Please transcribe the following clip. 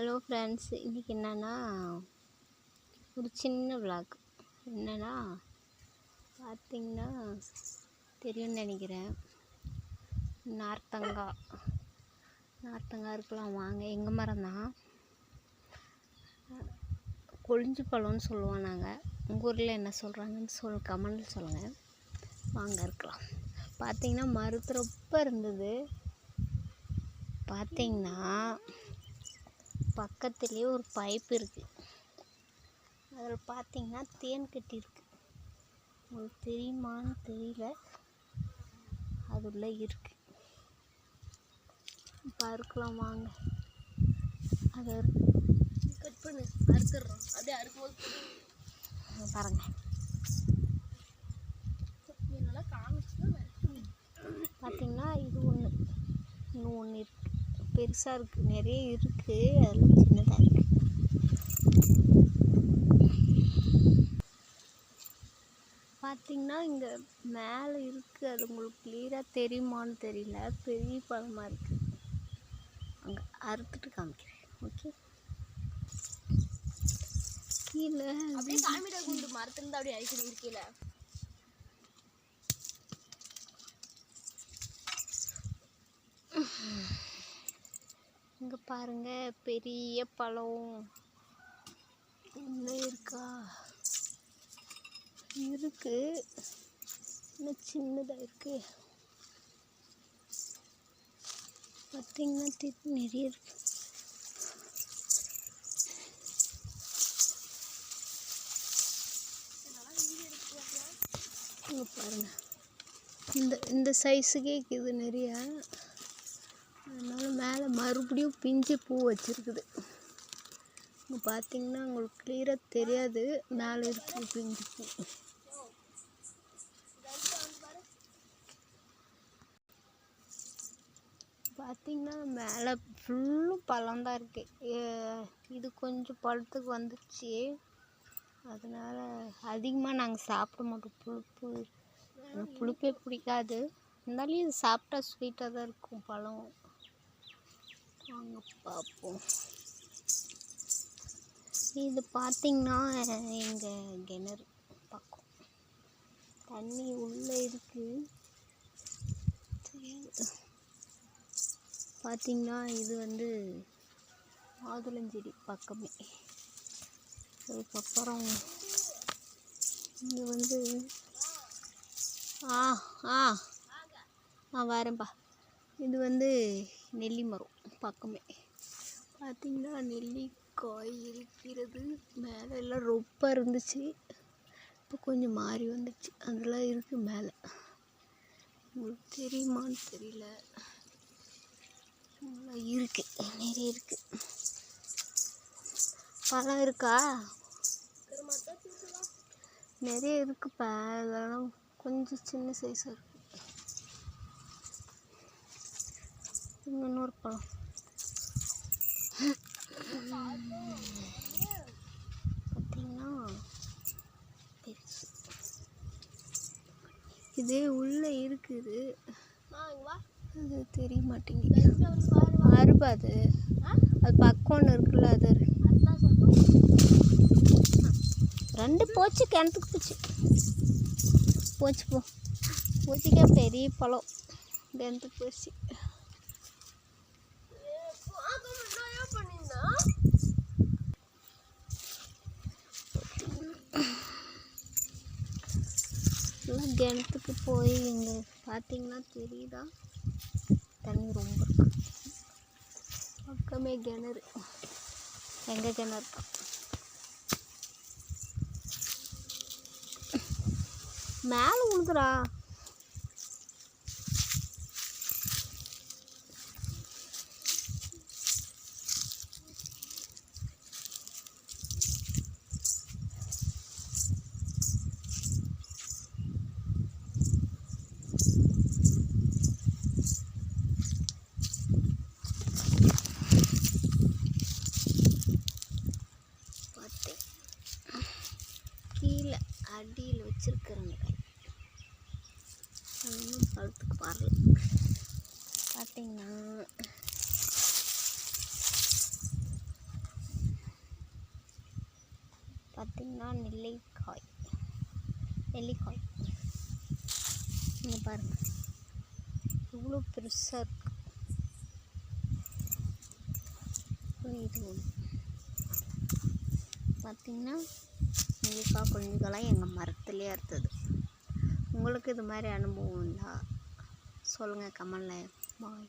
Hello friends, இன்றைக்கி என்னென்னா ஒரு சின்ன விளாக். என்னென்னா பார்த்திங்கன்னா தெரியும்னு நினைக்கிறேன், நார்த்தங்காய் இருக்கலாம். வாங்க, எங்கள் மரம் தான், கொழிஞ்சு பழம்னு சொல்லுவோம் நாங்கள். உங்கள் ஊரில் என்ன சொல்கிறாங்கன்னு கமெண்டில் சொல்லுங்கள். வாங்க இருக்கலாம். பார்த்திங்கன்னா மரத்து ரொம்ப இருந்தது. பார்த்திங்கன்னா பக்கத்துலேயே ஒரு பைப் இருக்குது. அதில் பார்த்திங்கன்னா தேன் கட்டியிருக்கு. உங்களுக்கு தெரியுமான்னு தெரியல, அது உள்ளே இருக்குது. அறுக்கலாம் வாங்க. அதை கட் பண்ணு, அறுத்துடுறோம். அப்படியே அறுக்கும்போது பாருங்கள். பார்த்திங்கன்னா இது ஒன்று, இன்னும் ஒன்று இருக்குது, பெருசாக இருக்குது, நிறைய இருக்குது, அதெல்லாம் சின்னதாக இருக்குது. பார்த்திங்கன்னா இங்கே மேலே இருக்குது, அது உங்களுக்கு கிளியராக தெரியுமான்னு தெரியல, பெரிய பழமாக இருக்குது. அங்கே அறுத்துட்டு காமிக்கிறேன். ஓகே, கீழே அப்படியே காமிடா குண்டு மரத்துலேருந்து அப்படியே அழிக்கணும். கீழே இங்கே பாருங்கள், பெரிய பழம் இன்னும் இருக்கா, இருக்குது, இன்னும் சின்னதாக இருக்குது. பார்த்திங்கன்னா நிறைய இருக்குது. இங்கே பாருங்கள், இந்த சைஸுக்கே இருக்குது நிறைய. அதனால் மேலே மறுபடியும் பிஞ்சு பூ வச்சுருக்குது. இங்கே பார்த்திங்கன்னா உங்களுக்கு கிளியராக தெரியாது, மேலே இருக்குது பிஞ்சு பூ. பார்த்திங்கன்னா மேலே ஃபுல்லும் பழம்தான் இருக்குது. இது கொஞ்சம் பழத்துக்கு வந்துடுச்சு, அதனால் அதிகமாக நாங்கள் சாப்பிட மாட்டோம். புளிப்பே பிடிக்காது, இருந்தாலும் இது சாப்பிட்டா ஸ்வீட்டாக தான் இருக்கும் பழம். வாங்க பார்ப்போம். இது பார்த்திங்கன்னா எங்கள் கிணறு பக்கம் தண்ணி உள்ளே இருக்குது. பார்த்திங்கன்னா இது வந்து மாதுளஞ்செடி பக்கமே. அதுக்கப்புறம் இங்கே வந்து வரேன்ப்பா. இது வந்து நெல்லி மரம் பக்கமே. பார்த்திங்கன்னா நெல்லிக்காய் இருக்கிறது. மேலே எல்லாம் ரொம்ப இருந்துச்சு, இப்போ கொஞ்சம் மாறி வந்துச்சு. அதெல்லாம் இருக்குது மேலே. உங்களுக்கு தெரியுமான்னு தெரியல, இருக்குது, நிறைய இருக்குது. பழம் இருக்கா, நிறைய இருக்குப்பா. அதெல்லாம் கொஞ்சம் சின்ன சைஸாக இருக்குது. இன்னொரு பழம் பார்த்திங்கன்னா பெருசு. இது உள்ளே இருக்குது, அது தெரிய மாட்டேங்குது. அருபா அது பக்கம் ஒன்று இருக்குல்ல, அது 2 போச்சு, கிணத்துக்கு போச்சு போச்சுக்கா. பெரிய பழம் கிணத்துக்கு போச்சு. எல்லாம் கிணத்துக்கு போய் இங்கே பார்த்திங்கன்னா தெரியுதா, தண்ணி ரொம்ப இருக்கு. பக்கமே கிணறு, எங்கள் கிணறு தான். மேலே உழுதுரா. கீழே அடியில் வச்சிருக்கிறேங்க. பார்த்திங்கன்னா நெல்லிக்காய் இங்கே பாருங்கள் இவ்வளோ பெருசாக இருக்குது. இது ஒன்று பார்த்திங்கன்னா நெல்லிக்காய் குஞ்சுகளாம் எங்கள் மரத்துலேயே அறுத்தது. உங்களுக்கு இது மாதிரி அனுபவம் இருந்தால் சொல்லுங்கள் கமெண்டில். பாய்.